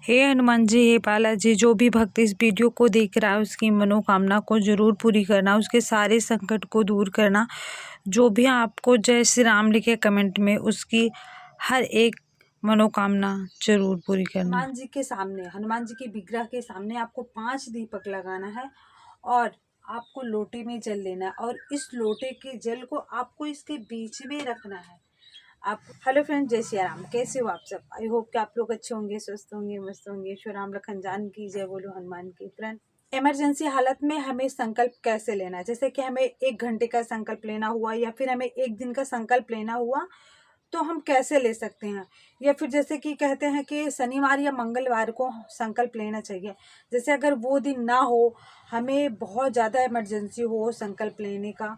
हे हनुमान जी, हे बालाजी, जो भी भक्त इस वीडियो को देख रहा है उसकी मनोकामना को जरूर पूरी करना, उसके सारे संकट को दूर करना। जो भी आपको जय श्री राम लिखे कमेंट में, उसकी हर एक मनोकामना जरूर पूरी करना। हनुमान जी के सामने, हनुमान जी के विग्रह के सामने आपको 5 दीपक लगाना है और आपको लोटे में जल लेना है और इस लोटे के जल को आपको इसके बीच में रखना है। आप हेलो फ्रेंड, जय श्री राम। कैसे हो आप सब? आई होप कि आप लोग अच्छे होंगे, स्वस्थ होंगे, मस्त होंगे। श्री राम लखन जान की जय बोलो हनुमान की। फ्रेंड, इमरजेंसी हालत में हमें संकल्प कैसे लेना है? जैसे कि हमें 1 घंटे का संकल्प लेना हुआ या फिर हमें 1 दिन का संकल्प लेना हुआ तो हम कैसे ले सकते हैं? या फिर जैसे कि कहते हैं कि शनिवार या मंगलवार को संकल्प लेना चाहिए। जैसे अगर वो दिन ना हो, हमें बहुत ज़्यादा इमरजेंसी हो संकल्प लेने का,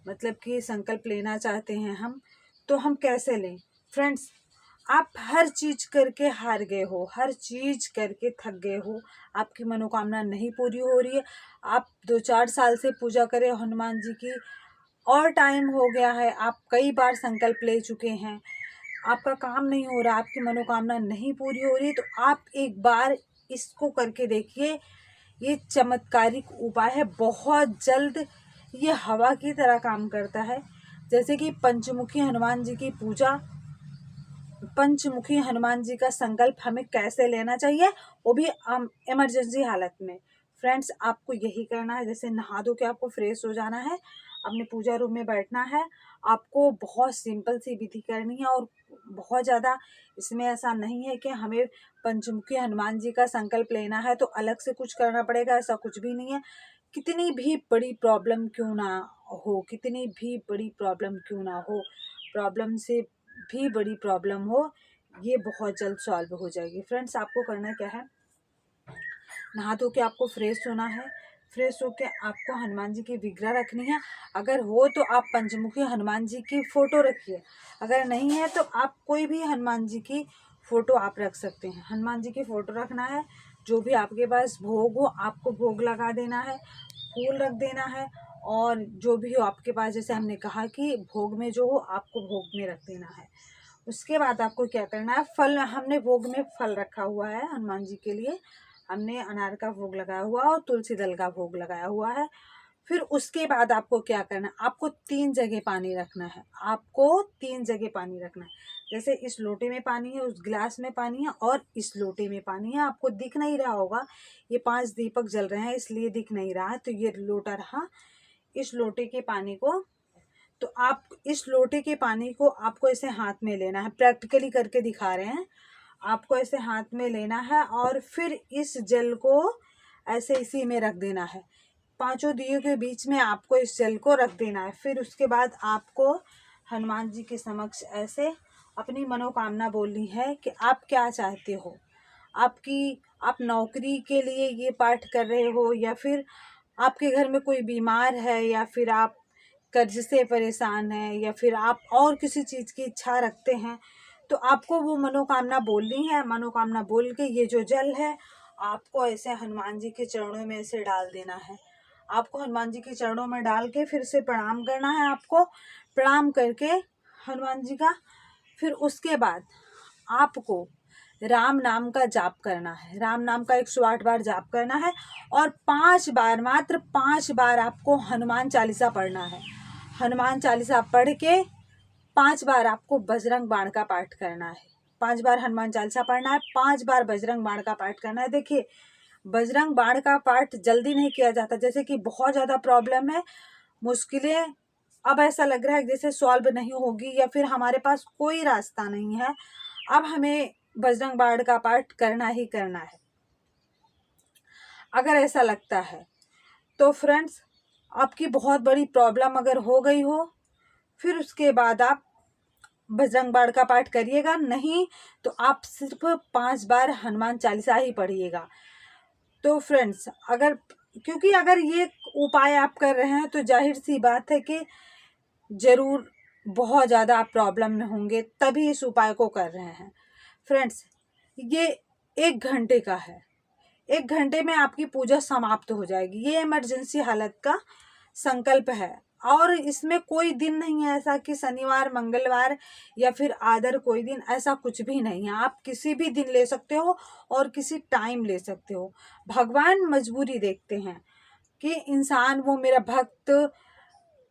मतलब कि संकल्प लेना चाहते हैं हम, तो हम कैसे लें? फ्रेंड्स, आप हर चीज़ करके हार गए हो, हर चीज़ करके थक गए हो, आपकी मनोकामना नहीं पूरी हो रही है। आप 2-4 साल से पूजा करें हनुमान जी की और टाइम हो गया है, आप कई बार संकल्प ले चुके हैं, आपका काम नहीं हो रहा, आपकी मनोकामना नहीं पूरी हो रही, तो आप एक बार इसको करके देखिए। ये चमत्कारिक उपाय है, बहुत जल्द ये हवा की तरह काम करता है। जैसे कि पंचमुखी हनुमान जी की पूजा, पंचमुखी हनुमान जी का संकल्प हमें कैसे लेना चाहिए, वो भी इमरजेंसी हालत में। फ्रेंड्स, आपको यही करना है। जैसे नहा धो के आपको फ्रेश हो जाना है, अपने पूजा रूम में बैठना है। आपको बहुत सिंपल सी विधि करनी है और बहुत ज़्यादा इसमें ऐसा नहीं है कि हमें पंचमुखी हनुमान जी का संकल्प लेना है तो अलग से कुछ करना पड़ेगा, ऐसा कुछ भी नहीं है। कितनी भी बड़ी प्रॉब्लम क्यों ना हो, कितनी भी बड़ी प्रॉब्लम क्यों ना हो, प्रॉब्लम से भी बड़ी प्रॉब्लम हो, ये बहुत जल्द सॉल्व हो जाएगी। फ्रेंड्स, आपको करना क्या है, नहा धो के आपको फ्रेश होना है। फ्रेश होके आपको हनुमान जी की विग्रह रखनी है। अगर हो तो आप पंचमुखी हनुमान जी की फ़ोटो रखिए, अगर नहीं है तो आप कोई भी हनुमान जी की फ़ोटो आप रख सकते हैं। हनुमान जी की फ़ोटो रखना है, जो भी आपके पास भोग हो आपको भोग लगा देना है, फूल रख देना है और जो भी हो आपके पास, जैसे हमने कहा कि भोग में जो हो आपको भोग में रख देना है। उसके बाद आपको क्या करना है, फल, हमने भोग में फल रखा हुआ है हनुमान जी के लिए, हमने अनार का भोग लगाया हुआ और तुलसी दल का भोग लगाया हुआ है। फिर उसके बाद आपको क्या करना है, आपको 3 जगह पानी रखना है, आपको 3 जगह पानी रखना है। जैसे इस लोटे में पानी है, उस गिलास में पानी है और इस लोटे में पानी है। आपको दिख नहीं रहा होगा, ये 5 दीपक जल रहे हैं इसलिए दिख नहीं रहा है, तो ये लोटा रहा। इस लोटे के पानी को, तो आप इस लोटे के पानी को आपको ऐसे हाथ में लेना है, प्रैक्टिकली करके दिखा रहे हैं। आपको ऐसे हाथ में लेना है और फिर इस जल को ऐसे इसी में रख देना है। 5 दियों के बीच में आपको इस जल को रख देना है। फिर उसके बाद आपको हनुमान जी के समक्ष ऐसे अपनी मनोकामना बोलनी है कि आप क्या चाहते हो। आप नौकरी के लिए ये पाठ कर रहे हो या फिर आपके घर में कोई बीमार है या फिर आप कर्ज से परेशान हैं या फिर आप और किसी चीज़ की इच्छा रखते हैं, तो आपको वो मनोकामना बोलनी है। मनोकामना बोल के ये जो जल है आपको ऐसे हनुमान जी के चरणों में ऐसे डाल देना है। आपको हनुमान जी के चरणों में डाल के फिर से प्रणाम करना है। आपको प्रणाम करके हनुमान जी का, फिर उसके बाद आपको राम नाम का जाप करना है। राम नाम का 108 बार जाप करना है और 5 बार, मात्र 5 बार आपको हनुमान चालीसा पढ़ना है। हनुमान चालीसा पढ़ के 5 बार आपको बजरंग बाण का पाठ करना है। 5 बार हनुमान चालीसा पढ़ना है, 5 बार बजरंग बाण का पाठ करना है। देखिए, बजरंग बाण का पाठ जल्दी नहीं किया जाता, जैसे कि बहुत ज़्यादा प्रॉब्लम है, मुश्किलें अब ऐसा लग रहा है जैसे सॉल्व नहीं होगी या फिर हमारे पास कोई रास्ता नहीं है, अब हमें बजरंग बाण का पाठ करना ही करना है। अगर ऐसा लगता है तो फ्रेंड्स, आपकी बहुत बड़ी प्रॉब्लम अगर हो गई हो, फिर उसके बाद आप बजरंग बाण का पाठ करिएगा, नहीं तो आप सिर्फ 5 बार हनुमान चालीसा ही पढ़िएगा। तो फ्रेंड्स, क्योंकि अगर ये उपाय आप कर रहे हैं तो जाहिर सी बात है कि ज़रूर बहुत ज़्यादा आप प्रॉब्लम में होंगे, तभी इस उपाय को कर रहे हैं। फ्रेंड्स, ये 1 घंटे का है, 1 घंटे में आपकी पूजा समाप्त हो जाएगी। ये इमरजेंसी हालत का संकल्प है। और इसमें कोई दिन नहीं है ऐसा कि शनिवार, मंगलवार या फिर अदर कोई दिन, ऐसा कुछ भी नहीं है। आप किसी भी दिन ले सकते हो और किसी टाइम ले सकते हो। भगवान मजबूरी देखते हैं कि इंसान, वो मेरा भक्त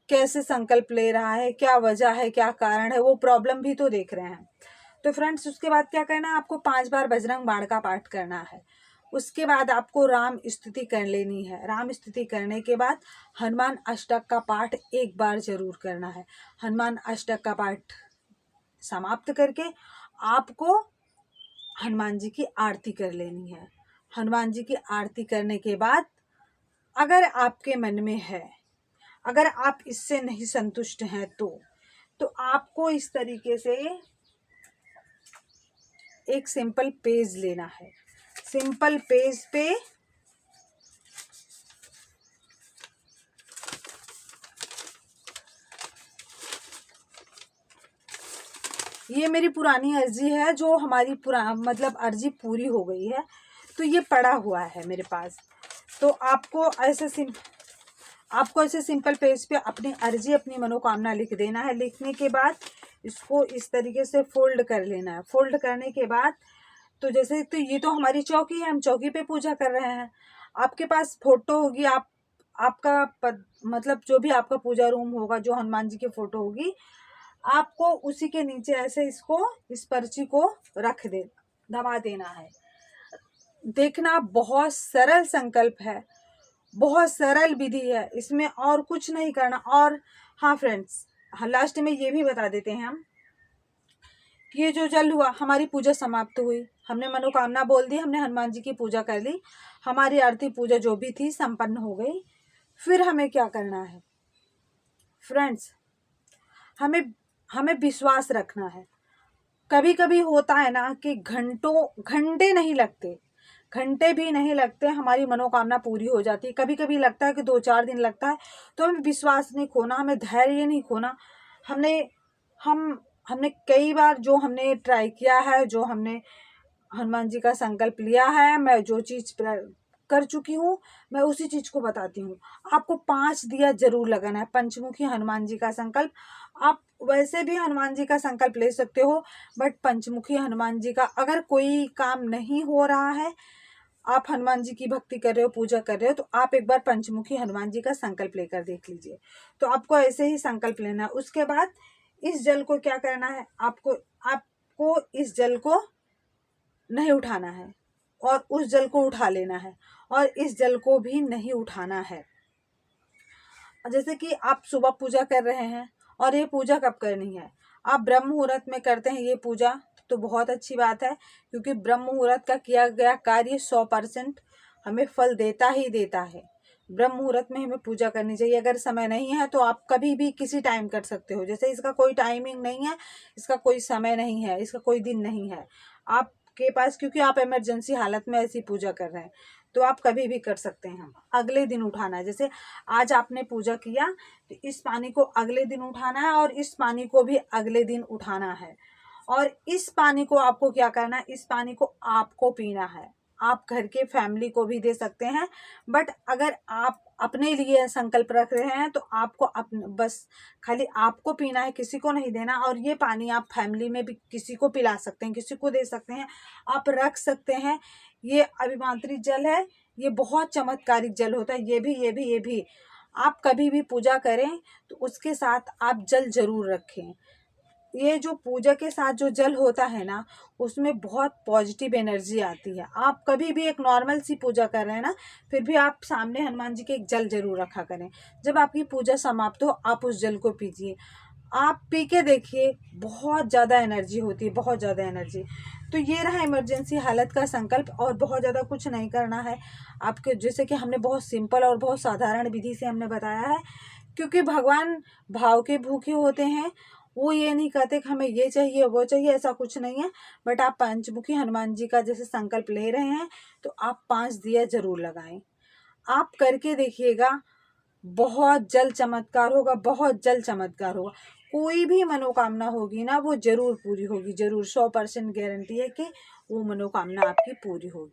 कैसे संकल्प ले रहा है, क्या वजह है, क्या कारण है, वो प्रॉब्लम भी तो देख रहे हैं। तो फ्रेंड्स, उसके बाद क्या करना है, आपको 5 बार बजरंग बाण का पाठ करना है। उसके बाद आपको राम स्तुति कर लेनी है। राम स्तुति करने के बाद हनुमान अष्टक का पाठ एक बार जरूर करना है। हनुमान अष्टक का पाठ समाप्त करके आपको हनुमान जी की आरती कर लेनी है। हनुमान जी की आरती करने के बाद अगर आपके मन में है, अगर आप इससे नहीं संतुष्ट हैं तो आपको इस तरीके से एक सिंपल पेज लेना है। सिंपल पेज पे ये मेरी पुरानी अर्जी है, जो हमारी मतलब अर्जी पूरी हो गई है, तो ये पड़ा हुआ है मेरे पास। तो आपको ऐसे सिंपल पेज पे अपनी अर्जी, अपनी मनोकामना लिख देना है। लिखने के बाद इसको इस तरीके से फोल्ड कर लेना है। फोल्ड करने के बाद तो जैसे, तो ये तो हमारी चौकी है, हम चौकी पे पूजा कर रहे हैं। आपके पास फोटो होगी, आपका मतलब जो भी आपका पूजा रूम होगा, जो हनुमान जी की फोटो होगी, आपको उसी के नीचे ऐसे इस पर्ची को रख दबा देना है। देखना, बहुत सरल संकल्प है, बहुत सरल विधि है, इसमें और कुछ नहीं करना। और हाँ फ्रेंड्स, लास्ट में ये भी बता देते हैं हम, ये जो जल हुआ, हमारी पूजा समाप्त हुई, हमने मनोकामना बोल दी, हमने हनुमान जी की पूजा कर ली, हमारी आरती पूजा जो भी थी संपन्न हो गई। फिर हमें क्या करना है फ्रेंड्स, हमें विश्वास रखना है। कभी कभी होता है ना कि घंटे नहीं लगते, घंटे भी नहीं लगते, हमारी मनोकामना पूरी हो जाती है। कभी कभी लगता है कि 2-4 दिन लगता है। तो हमें विश्वास नहीं खोना, हमें धैर्य नहीं खोना। हमने कई बार जो हमने ट्राई किया है, जो हमने हनुमान जी का संकल्प लिया है, मैं जो चीज कर चुकी हूँ, मैं उसी चीज को बताती हूँ। आपको 5 दिया जरूर लगाना है। पंचमुखी हनुमान जी का संकल्प, आप वैसे भी हनुमान जी का संकल्प ले सकते हो, बट पंचमुखी हनुमान जी का अगर कोई काम नहीं हो रहा है, आप हनुमान जी की भक्ति कर रहे हो, पूजा कर रहे हो, तो आप एक बार पंचमुखी हनुमान जी का संकल्प लेकर देख लीजिए। तो आपको ऐसे ही संकल्प लेना है। उसके बाद इस जल को क्या करना है, आपको इस जल को नहीं उठाना है और उस जल को उठा लेना है, और इस जल को भी नहीं उठाना है। जैसे कि आप सुबह पूजा कर रहे हैं, और ये पूजा कब करनी है, आप ब्रह्म मुहूर्त में करते हैं ये पूजा, तो बहुत अच्छी बात है, क्योंकि ब्रह्म मुहूर्त का किया गया कार्य 100% हमें फल देता ही देता है। ब्रह्म मुहूर्त में हमें पूजा करनी चाहिए। अगर समय नहीं है तो आप कभी भी किसी टाइम कर सकते हो। जैसे इसका कोई टाइमिंग नहीं है, इसका कोई समय नहीं है, इसका कोई दिन नहीं है आपके पास, क्योंकि आप इमरजेंसी हालत में ऐसी पूजा कर रहे हैं, तो आप कभी भी कर सकते हैं। अगले दिन उठाना है। जैसे आज आपने पूजा किया, तो इस पानी को अगले दिन उठाना है, और इस पानी को भी अगले दिन उठाना है। और इस पानी को आपको क्या करना है, इस पानी को आपको पीना है। आप घर के फैमिली को भी दे सकते हैं, बट अगर आप अपने लिए संकल्प रख रहे हैं तो आपको बस खाली आपको पीना है, किसी को नहीं देना। और ये पानी आप फैमिली में भी किसी को पिला सकते हैं, किसी को दे सकते हैं, आप रख सकते हैं। ये अभिमांत्रित जल है, ये बहुत चमत्कारिक जल होता है। ये भी आप कभी भी पूजा करें तो उसके साथ आप जल जरूर रखें। ये जो पूजा के साथ जो जल होता है ना, उसमें बहुत पॉजिटिव एनर्जी आती है। आप कभी भी एक नॉर्मल सी पूजा कर रहे हैं ना, फिर भी आप सामने हनुमान जी के एक जल जरूर रखा करें। जब आपकी पूजा समाप्त हो, आप उस जल को पीजिए, आप पी के देखिए, बहुत ज़्यादा एनर्जी होती है, बहुत ज़्यादा एनर्जी। तो ये रहा इमरजेंसी हालत का संकल्प, और बहुत ज़्यादा कुछ नहीं करना है आपके। जैसे कि हमने बहुत सिंपल और बहुत साधारण विधि से हमने बताया है, क्योंकि भगवान भाव के भूखे होते हैं। वो ये नहीं कहते कि हमें ये चाहिए वो चाहिए, ऐसा कुछ नहीं है। बट आप पंचमुखी हनुमान जी का जैसे संकल्प ले रहे हैं, तो आप 5 दिया जरूर लगाएं। आप करके देखिएगा, बहुत जल्द चमत्कार होगा, बहुत जल्द चमत्कार होगा। कोई भी मनोकामना होगी ना, वो जरूर पूरी होगी, जरूर 100% गारंटी है कि वो मनोकामना आपकी पूरी होगी।